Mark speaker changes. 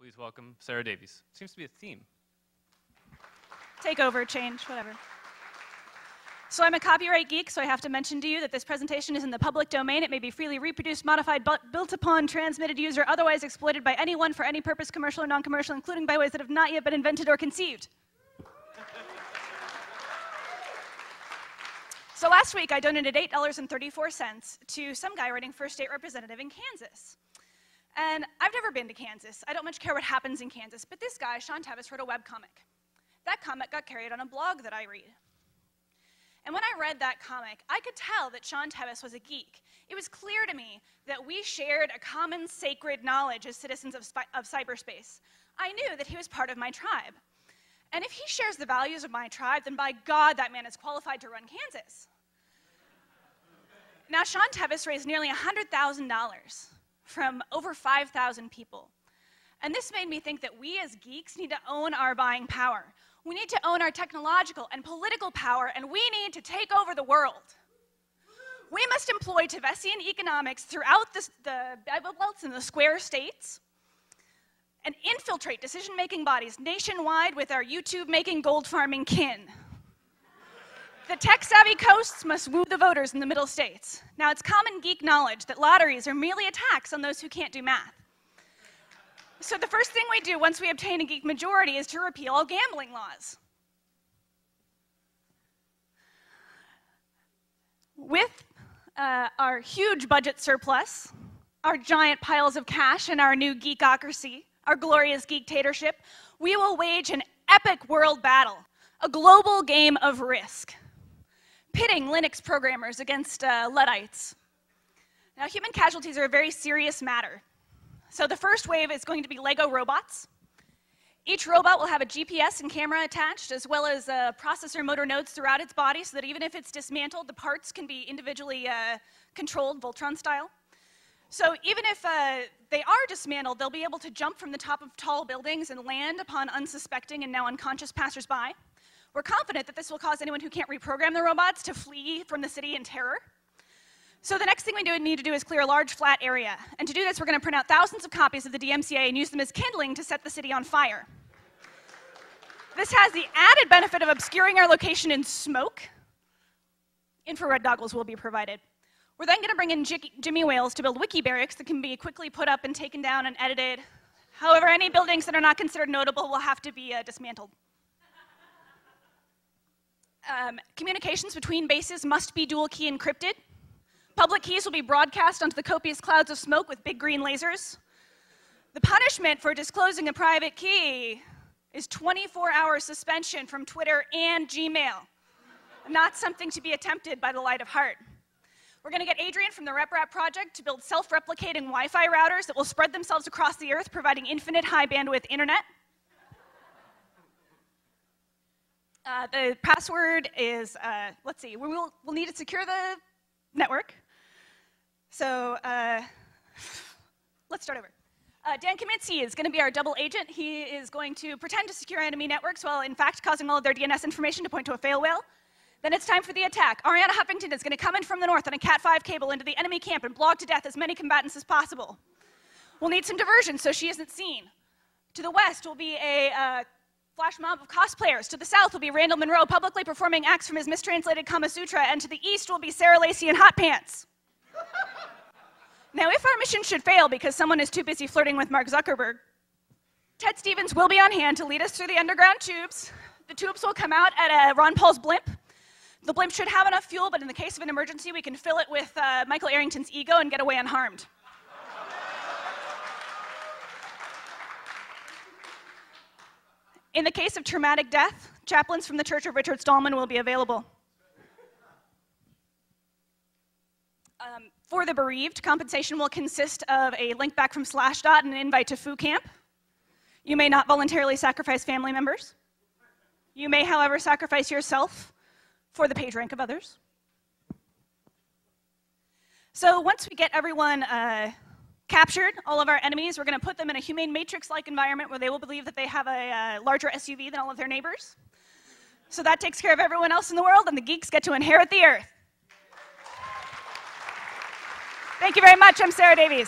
Speaker 1: Please welcome Sarah Davies. Seems to be a theme.
Speaker 2: Take over, change, whatever. So I'm a copyright geek, so I have to mention to you that this presentation is in the public domain. It may be freely reproduced, modified, built upon, transmitted, used, or otherwise exploited by anyone for any purpose, commercial or non-commercial, including by ways that have not yet been invented or conceived. So last week, I donated $8.34 to some guy running for state representative in Kansas. And I've never been to Kansas. I don't much care what happens in Kansas. But this guy, Sean Tevis, wrote a webcomic. That comic got carried on a blog that I read. And when I read that comic, I could tell that Sean Tevis was a geek. It was clear to me that we shared a common sacred knowledge as citizens of cyberspace. I knew that he was part of my tribe. And if he shares the values of my tribe, then by God, that man is qualified to run Kansas. Now, Sean Tevis raised nearly $100,000 from over 5,000 people. And this made me think that we as geeks need to own our buying power. We need to own our technological and political power, and we need to take over the world. We must employ Tevesian economics throughout the Bible Belts and the square states and infiltrate decision-making bodies nationwide with our YouTube-making gold farming kin. The tech-savvy coasts must woo the voters in the middle states. Now, it's common geek knowledge that lotteries are merely a tax on those who can't do math. So the first thing we do once we obtain a geek majority is to repeal all gambling laws. With our huge budget surplus, our giant piles of cash, and our new geekocracy, our glorious geektatorship, we will wage an epic world battle, a global game of Risk, pitting Linux programmers against Luddites. Now, human casualties are a very serious matter. So the first wave is going to be Lego robots. Each robot will have a GPS and camera attached, as well as processor motor nodes throughout its body, so that even if it's dismantled, the parts can be individually controlled, Voltron style. So even if they are dismantled, they'll be able to jump from the top of tall buildings and land upon unsuspecting and now unconscious passersby. We're confident that this will cause anyone who can't reprogram the robots to flee from the city in terror. So the next thing we need to do is clear a large flat area. And to do this, we're going to print out thousands of copies of the DMCA and use them as kindling to set the city on fire. This has the added benefit of obscuring our location in smoke. Infrared goggles will be provided. We're then going to bring in Jimmy whales to build wiki barracks that can be quickly put up and taken down and edited. However, any buildings that are not considered notable will have to be dismantled. Communications between bases must be dual key encrypted. Public keys will be broadcast onto the copious clouds of smoke with big green lasers. The punishment for disclosing a private key is 24-hour suspension from Twitter and Gmail. Not something to be attempted by the light of heart. We're going to get Adrian from the RepRap project to build self-replicating Wi-Fi routers that will spread themselves across the earth, providing infinite high-bandwidth internet. The password is, let's see, we'll need to secure the network. So let's start over. Dan Kaminsky is going to be our double agent. He is going to pretend to secure enemy networks while in fact causing all of their DNS information to point to a fail whale. Then it's time for the attack. Ariana Huffington is going to come in from the north on a Cat5 cable into the enemy camp and blog to death as many combatants as possible. We'll need some diversion so she isn't seen. To the west will be a flash mob of cosplayers. To the south will be Randall Monroe publicly performing acts from his mistranslated Kama Sutra, and to the east will be Sarah Lacey in hot pants. Now, if our mission should fail because someone is too busy flirting with Mark Zuckerberg, Ted Stevens will be on hand to lead us through the underground tubes. The tubes will come out at Ron Paul's blimp. The blimp should have enough fuel, but in the case of an emergency, we can fill it with Michael Arrington's ego and get away unharmed. In the case of traumatic death, chaplains from the Church of Richard Stallman will be available. For the bereaved, compensation will consist of a link back from Slashdot and an invite to Foo Camp. You may not voluntarily sacrifice family members. You may, however, sacrifice yourself for the page rank of others. So once we get everyone captured, all of our enemies, we're going to put them in a humane matrix-like environment where they will believe that they have a larger SUV than all of their neighbors. So that takes care of everyone else in the world, and the geeks get to inherit the earth. Thank you very much. I'm Sarah Davies.